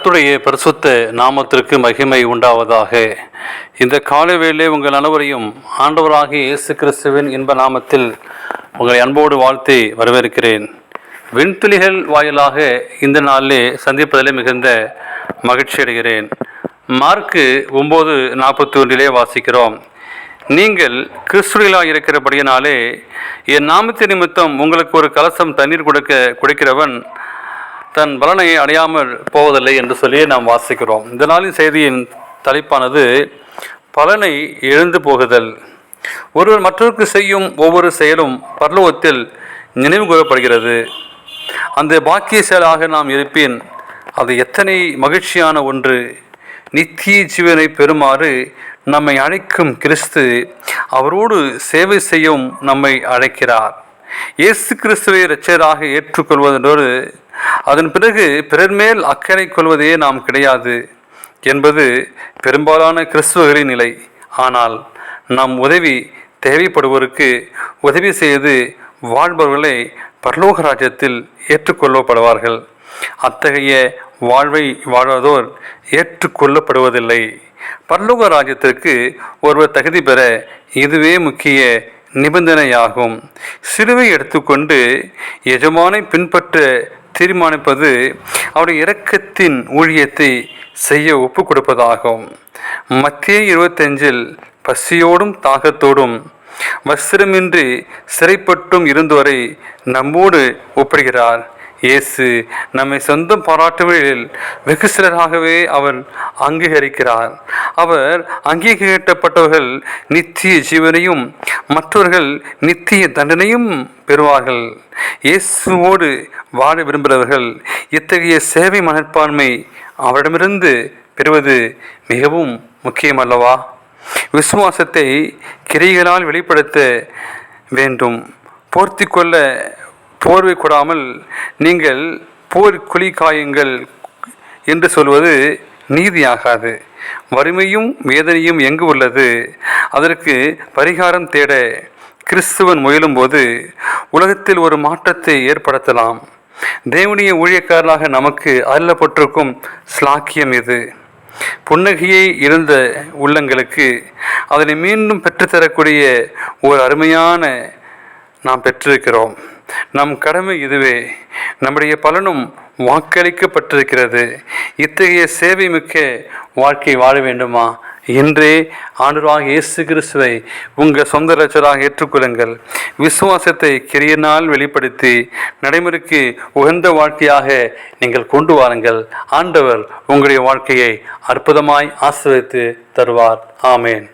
கர்த்தருடைய பரிசுத்த நாமத்திற்கு மகிமை உண்டாவதாக. இந்த காலை வேளை உங்கள் அனைவரையும் ஆண்டவராகிய இயேசு கிறிஸ்துவின் இன்ப நாமத்தில் உங்களை அன்போடு வாழ்த்தி வரவேற்கிறேன். விண்துளிகள் வாயிலாக இந்த நாளிலே சந்திப்பதிலே மிகுந்த மகிழ்ச்சி அடைகிறேன். மார்க்கு 9:41 வாசிக்கிறோம். நீங்கள் கிறிஸ்துவிலாக இருக்கிறபடியினாலே என் நாமத்தின் நிமித்தம் உங்களுக்கு ஒரு கலசம் தண்ணீர் குடிக்கிறவன் தன் பலனை அடையாமல் போவதில்லை என்று சொல்லி நாம் வாசிக்கிறோம். இந்த நாளின் செய்தியின் தலைப்பானது பலனை எழுந்து போகுதல். ஒருவர் மற்றவருக்கு செய்யும் ஒவ்வொரு செயலும் பரலோகத்தில் நினைவு கூறப்படுகிறது. அந்த பாக்கிய செயலாக நாம் இருப்பின் அது எத்தனை மகிழ்ச்சியான ஒன்று. நித்திய ஜீவனை பெறுமாறு நம்மை அழைக்கும் கிறிஸ்து அவரோடு சேவை செய்யும் நம்மை அழைக்கிறார். இயேசு கிறிஸ்துவை இரட்சகராக ஏற்றுக்கொள்வதோடு அதன் பிறகு பிறர் மேல் அக்கறை கொள்வதே நாம் கிடையாது என்பது பெரும்பாலான கிறிஸ்துவர்களின் நிலை. ஆனால் நம் உதவி தேவைப்படுவோருக்கு உதவி செய்து வாழ்பவர்களை பரலோக ராஜ்யத்தில் ஏற்றுக்கொள்ளப்படுவார்கள். அத்தகைய வாழ்வை வாழ்வதோர் ஏற்றுக்கொள்ளப்படுவதில்லை. பரலோக ராஜ்யத்திற்கு ஒருவர் தகுதி பெற இதுவே முக்கிய நிபந்தனையாகும். சிலுவை எடுத்துக்கொண்டு எஜமானை பின்பற்ற தீர்மானிப்பது அவருடைய இரக்கத்தின் ஊழியத்தை செய்ய ஒப்பு கொடுப்பதாகும். மத்தேயு 25 பசியோடும் தாகத்தோடும் வஸ்திரமின்றி சிறைப்பட்டும் இருந்தவரை நம்மோடு ஒப்பிடுகிறார். இயேசு நம்மை சொந்தம் பாராட்டுவதில் வெகு சிலராகவே அவர் அங்கீகரிக்கிறார். அவர் அங்கீகரிக்கப்பட்டவர்கள் நித்திய ஜீவனையும் மற்றவர்கள் நித்திய தண்டனையும் பெறுவார்கள். இயேசுவோடு வாழ விரும்புகிறவர்கள் இத்தகைய சேவை மனப்பான்மை அவரிடமிருந்து பெறுவது மிகவும் முக்கியமல்லவா? விசுவாசத்தை கிரியைகளால் வெளிப்படுத்த வேண்டும். போர்த்தி கொள்ள போர்வை கொடாமல் நீங்கள் போர் குழி காயுங்கள் என்று சொல்வது நீதியாகாது. வறுமையும் வேதனையும் எங்கு உள்ளது? அதற்கு பரிகாரம் தேட கிறிஸ்துவன் முயலும்போது உலகத்தில் ஒரு மாற்றத்தை ஏற்படுத்தலாம். தேவனுடைய ஊழியக்காரராக நமக்கு அருளப்பட்டிருக்கும் ஸ்லாக்கியம் இது. புன்னகையை இருந்த உள்ளங்களுக்கு அதனை மீண்டும் பெற்றுத்தரக்கூடிய ஒரு அருமையான நாம் பெற்றிருக்கிறோம். நம் கடமை இதுவே. நம்முடைய பலனும் வாக்களிக்கப்பட்டிருக்கிறது. இத்தகைய சேவை மிக்க வாழ்க்கை வாழ வேண்டுமா? இன்றே ஆண்டவராகிய இயேசு கிறிஸ்துவை உங்கள் சொந்த இரட்சகராக ஏற்றுக்கொள்ளுங்கள். விசுவாசத்தை கிரியையினால் வெளிப்படுத்தி நடைமுறைக்கு உகந்த வாழ்க்கையாக நீங்கள் கொண்டு வாருங்கள். ஆண்டவர் உங்களுடைய வாழ்க்கையை அற்புதமாய் ஆசீர்வதித்து தருவார். ஆமேன்.